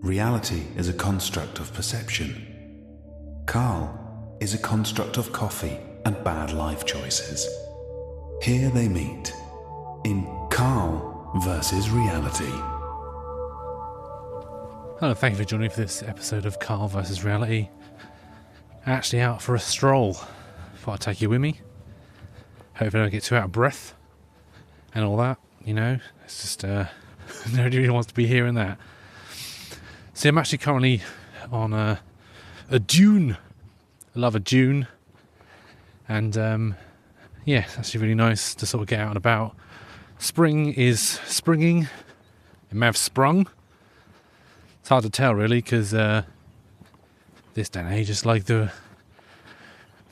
Reality is a construct of perception. Carl is a construct of coffee and bad life choices. Here they meet in Carl versus Reality. Hello, thank you for joining me for this episode of Carl vs. Reality. Actually out for a stroll. Thought I'd take you with me. Hope I don't get too out of breath and all that, you know. It's just, nobody really wants to be hearing that. See, I'm actually currently on a dune. I love a dune. And, yeah, it's actually really nice to sort of get out and about. Spring is springing. It may have sprung. It's hard to tell, really, because this day and age, it's like the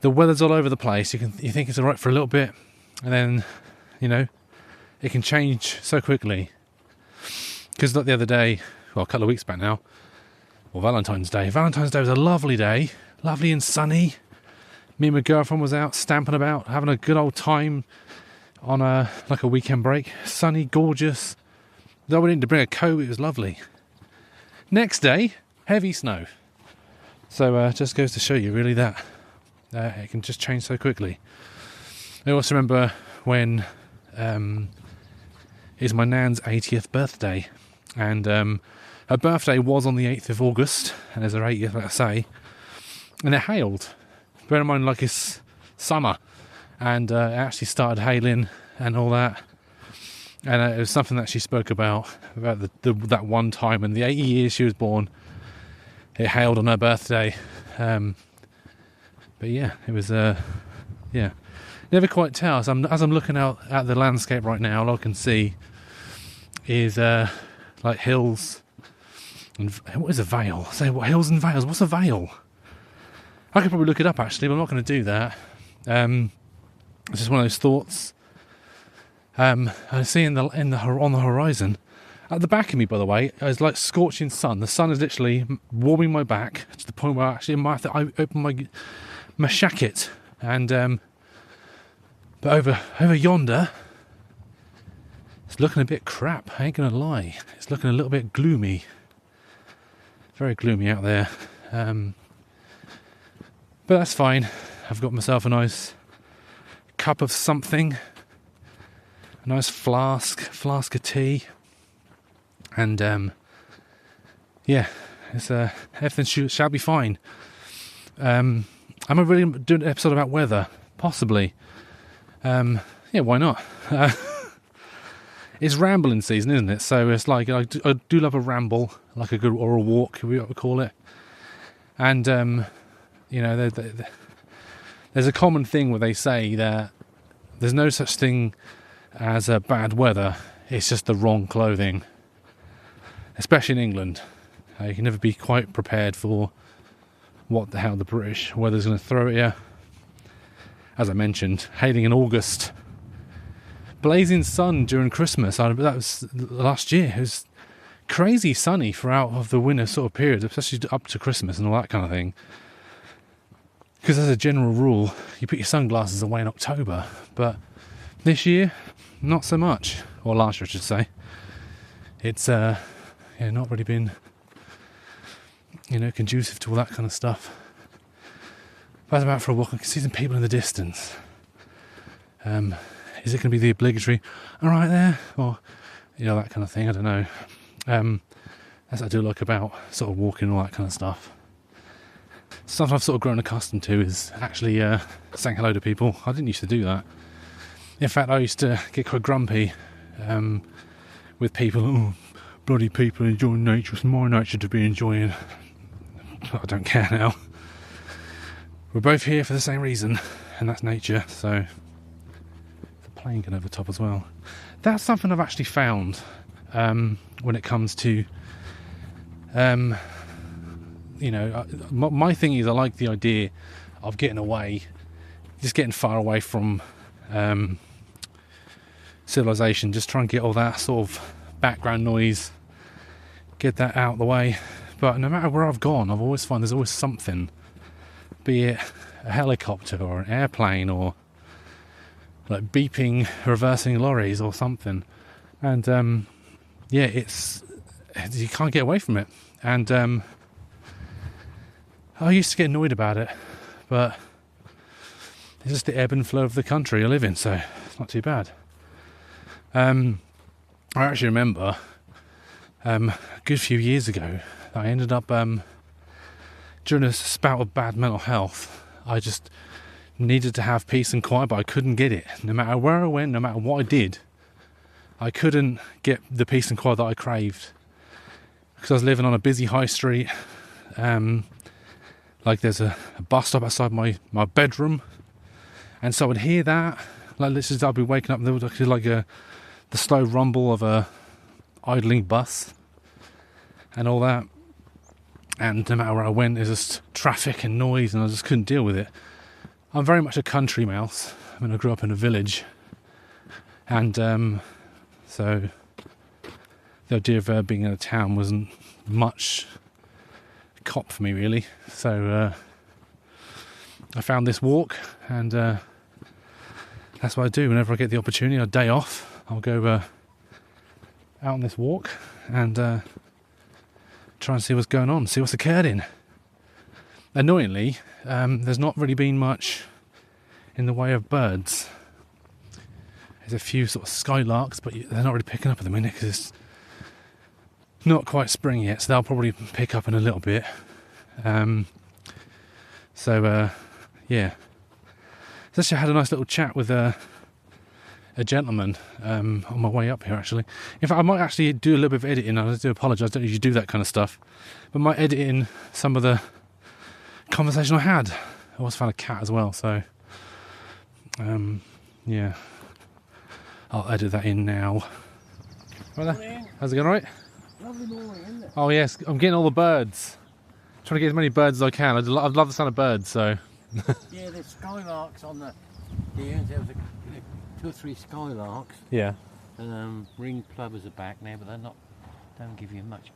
weather's all over the place. You think it's all right for a little bit, and then, you know, it can change so quickly. Because like the other day, well, a couple of weeks back now, or Valentine's Day. Valentine's Day was a lovely day, lovely and sunny. Me and my girlfriend was out stamping about, having a good old time on a weekend break. Sunny, gorgeous. Though we didn't bring a coat, it was lovely. Next day, heavy snow. So just goes to show you really that it can just change so quickly. I also remember when it's my nan's 80th birthday, and her birthday was on the 8th of August, and it's her 80th, like I say, and it hailed. Bear in mind, like, it's summer, and it actually started hailing and all that. And it was something that she spoke about that one time in the 80 years she was born. It hailed on her birthday. But yeah, it was, yeah. Never quite tell. As I'm looking out at the landscape right now, all I can see is like hills. And what is a vale? Say, what, hills and vales? What's a vale? I could probably look it up, actually, but I'm not going to do that. It's just one of those thoughts. I see on the horizon, at the back of me, by the way, is like scorching sun. The sun is literally warming my back to the point where actually I open my shacket, and but over yonder, it's looking a bit crap. I ain't gonna lie, it's looking a little bit gloomy, very gloomy out there. But that's fine. I've got myself a nice cup of something. A nice flask of tea, and yeah, it's everything shall be fine. I'm really doing an episode about weather, possibly. Yeah, why not? It's rambling season, isn't it? So it's like I do love a ramble, like a good or a walk, we ought to call it. And you know, there's a common thing where they say that there's no such thing as bad weather, it's just the wrong clothing, especially in England. You can never be quite prepared for what the hell the British weather's going to throw at you. As I mentioned, hailing in August, blazing sun during Christmas. That was last year. It was crazy sunny throughout of the winter sort of period, especially up to Christmas and all that kind of thing. Because as a general rule, you put your sunglasses away in October, but this year, not so much. Or last year, I should say. It's not really been, conducive to all that kind of stuff. But I was about for a walk, I can see some people in the distance. Is it going to be the obligatory, all right there? Or, that kind of thing, I don't know. As I do like about sort of walking and all that kind of stuff. Something I've sort of grown accustomed to is actually saying hello to people. I didn't used to do that. In fact, I used to get quite grumpy with people. Oh, bloody people enjoying nature. It's my nature to be enjoying. I don't care now. We're both here for the same reason, and that's nature. So the plane can overtop as well. That's something I've actually found when it comes to, my thing is I like the idea of getting away, just getting far away from civilization, just try and get all that sort of background noise, get that out of the way. But no matter where I've gone, I've always found there's always something, be it a helicopter or an airplane or like beeping, reversing lorries or something. And it's you can't get away from it. And I used to get annoyed about it, but it's just the ebb and flow of the country I live in, so it's not too bad. I actually remember a good few years ago, I ended up, during a spout of bad mental health, I just needed to have peace and quiet, but I couldn't get it. No matter where I went, no matter what I did, I couldn't get the peace and quiet that I craved. Because I was living on a busy high street, like there's a bus stop outside my bedroom, and so I would hear that, like literally I'd be waking up and there was actually like the slow rumble of a idling bus and all that, and no matter where I went there's just traffic and noise, and I just couldn't deal with it. I'm very much a country mouse. I mean, I grew up in a village, and so the idea of being in a town wasn't much cop for me, really. So I found this walk, and that's what I do whenever I get the opportunity. A day off, I'll go out on this walk and try and see what's going on, see what's occurring. Annoyingly, there's not really been much in the way of birds. There's a few sort of skylarks, but they're not really picking up at the minute because it's not quite spring yet, so they'll probably pick up in a little bit. Yeah. So I had a nice little chat with a gentleman on my way up here, actually. In fact, I might actually do a little bit of editing. I do apologise, I don't usually do that kind of stuff, but I might edit in some of the conversation I had. I also found a cat as well, so yeah, I'll edit that in now. Right there. How's it going, alright? Lovely morning, isn't it? Oh yes, I'm getting all the birds. Trying to get as many birds as I can. I love the sound of birds, so. Yeah, there's skylarks on the here. There was 2 or 3 skylarks. Yeah. Ring plovers are back now, but don't give you much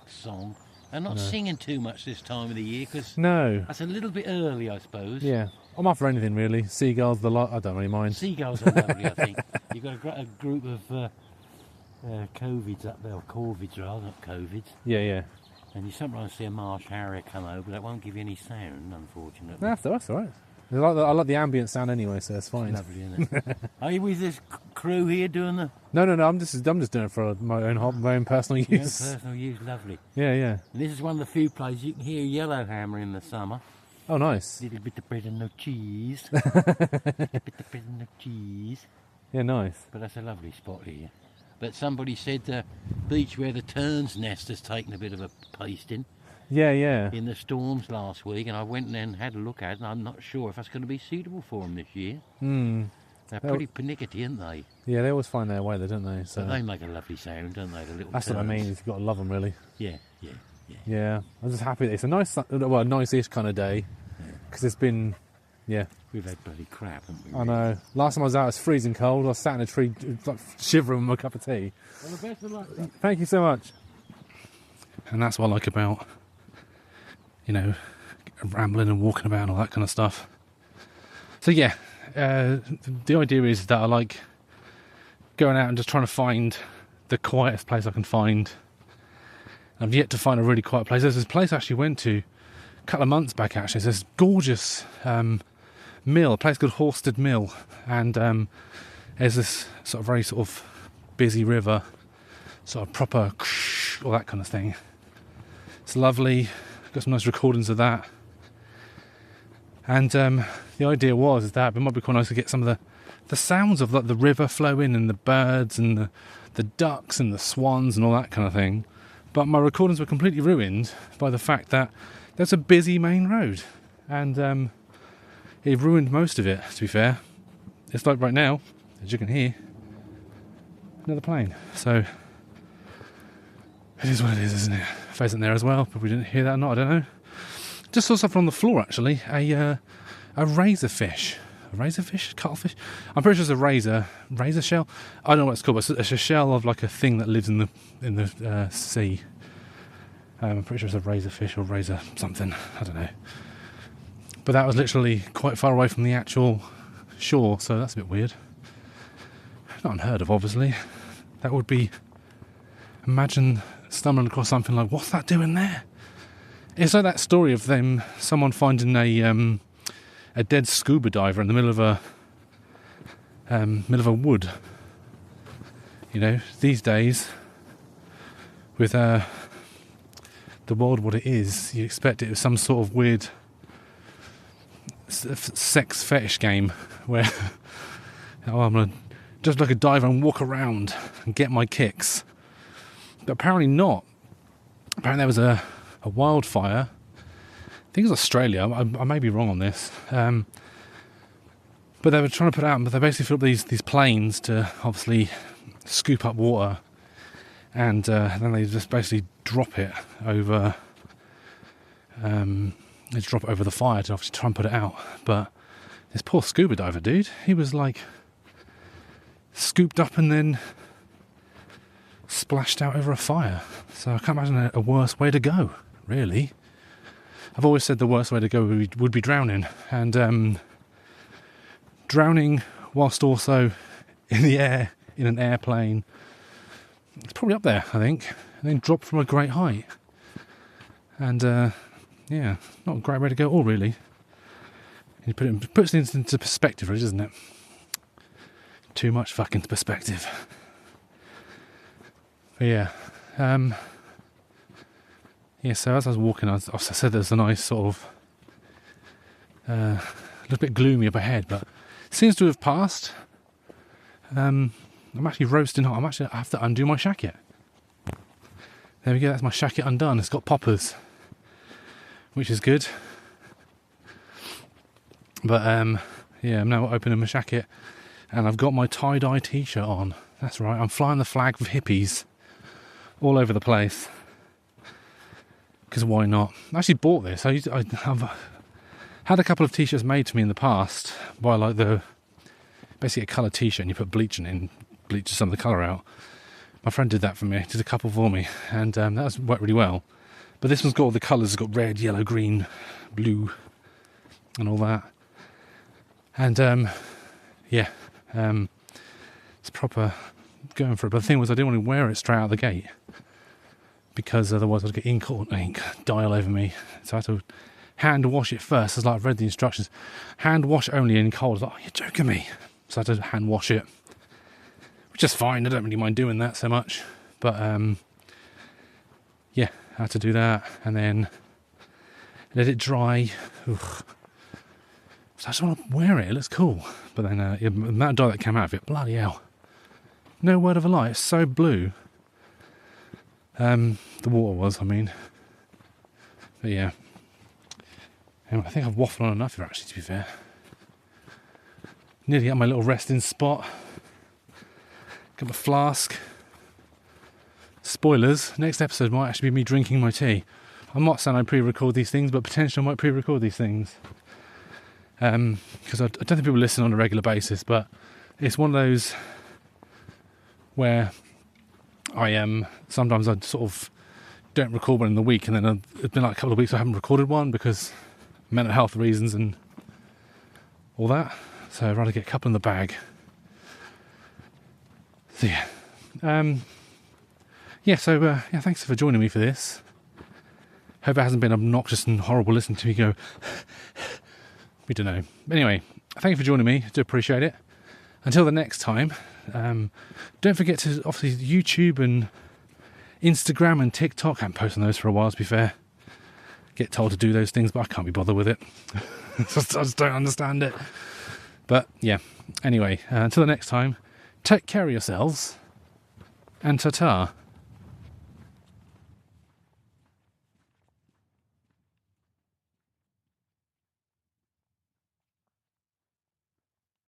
song. They're not singing too much this time of the year because No. that's a little bit early, I suppose. Yeah. I'm up for anything really. Seagulls, the lot. I don't really mind. Seagulls are lovely, I think. You've got a group of covids up there, or corvids rather, not covids. Yeah, yeah. And you sometimes see a marsh harrier come over. That won't give you any sound, unfortunately. No, that's all right. I like the ambient sound anyway, so that's fine. Lovely, isn't it? Are you with this crew here doing the? No. I'm just doing it for my own personal use. Your own personal use, lovely. Yeah, yeah. And this is one of the few places you can hear yellowhammer in the summer. Oh, nice. Little bit of bread and no cheese. Little bit of bread and no cheese. Yeah, nice. But that's a lovely spot here. But somebody said the beach where the tern's nest has taken a bit of a pasting. Yeah, yeah. In the storms last week, and I went and had a look at it, and I'm not sure if that's going to be suitable for them this year. They're pretty pernickety, aren't they? Yeah, they always find their way there, don't they? So but they make a lovely sound, don't they? The little that's terns. what I mean. You've got to love them, really. Yeah. Yeah, I'm just happy that it's a nice-ish kind of day, because it's been, yeah. We've had bloody crap, haven't we? I know. Last time I was out, it was freezing cold. I was sat in a tree, like, shivering with my cup of tea. Well, the best of luck. Thank you so much. And that's what I like about, rambling and walking about and all that kind of stuff. So yeah, the idea is that I like going out and just trying to find the quietest place I can find. I've yet to find a really quiet place. There's this place I actually went to a couple of months back, actually. It's this gorgeous mill, a place called Horsted Mill. And there's this sort of very sort of busy river, sort of proper, all that kind of thing. It's lovely. Got some nice recordings of that. And the idea was that it might be quite nice to get some of the sounds of like the river flowing and the birds and the ducks and the swans and all that kind of thing. But my recordings were completely ruined by the fact that there's a busy main road, and it ruined most of it, to be fair. It's like right now, as you can hear, another plane. So it is what it is, isn't it? Pheasant there as well, but we didn't hear that or not, I don't know. Just saw something on the floor, actually, a razorfish. A razorfish? Cuttlefish? I'm pretty sure it's a razor shell. I don't know what it's called, but it's a shell of like a thing that lives in the sea. I'm pretty sure it's a razorfish or razor something. I don't know. But that was literally quite far away from the actual shore, so that's a bit weird. Not unheard of, obviously. That would be... Imagine stumbling across something like, what's that doing there? It's like that story of someone finding a dead scuba diver in the middle of a wood. You know, these days, with the world what it is, you expect it was some sort of weird sex fetish game where I'm going to just like a diver and walk around and get my kicks. But apparently not. Apparently there was a wildfire. I think it was Australia. I may be wrong on this. But they were trying to put out, but they basically filled up these planes to obviously scoop up water, and then they just basically drop it over. They drop it over the fire to obviously try and put it out. But this poor scuba diver dude, he was like scooped up and then splashed out over a fire. So I can't imagine a worse way to go, really. I've always said the worst way to go would be drowning, and drowning whilst also in the air in an airplane, it's probably up there, I think. And then drop from a great height, and yeah, not a great way to go at all, really. It puts things into perspective, really, doesn't it? Too much fucking perspective. But yeah, yeah. So as I was walking, I said there's a nice sort of a little bit gloomy up ahead, but it seems to have passed. I'm actually roasting hot. I have to undo my shacket. There we go. That's my shacket undone. It's got poppers, which is good. But yeah, I'm now opening my shacket, and I've got my tie-dye t-shirt on. That's right. I'm flying the flag of hippies all over the place. Because why not? I actually bought this. I've had a couple of t-shirts made to me in the past by like basically a coloured t-shirt, and you put bleach in it and bleaches some of the colour out. My friend did that for me, did a couple for me, and that's worked really well. But this one's got all the colours, it's got red, yellow, green, blue, and all that. And yeah, it's proper going for it. But the thing was, I didn't want to wear it straight out of the gate, because otherwise I'd get ink dye all over me. So I had to hand wash it first. As like I've read the instructions, hand wash only in cold. I was like, oh, you're joking me. So I had to hand wash it, which is fine. I don't really mind doing that so much. But yeah, I had to do that and then let it dry. Ugh. So I just want to wear it. It looks cool. But then the amount of dye that came out of it, bloody hell. No word of a lie. It's so blue. The water was, I mean. But yeah. Anyway, I think I've waffled on enough here, actually, to be fair. Nearly at my little resting spot. Got my flask. Spoilers, next episode might actually be me drinking my tea. I'm not saying I pre-record these things, but potentially I might pre-record these things. Because I don't think people listen on a regular basis, but it's one of those where sometimes I sort of don't record one in the week, and then it's been like a couple of weeks I haven't recorded one because mental health reasons and all that. So I'd rather get a couple in the bag. So yeah. Yeah, thanks for joining me for this. Hope it hasn't been obnoxious and horrible listening to me go. We don't know. Anyway, thank you for joining me. I do appreciate it. Until the next time, don't forget to obviously YouTube and Instagram and TikTok. I haven't posted those for a while, to be fair. Get told to do those things, but I can't be bothered with it. I just don't understand it. But yeah, anyway, until the next time, take care of yourselves, and ta-ta.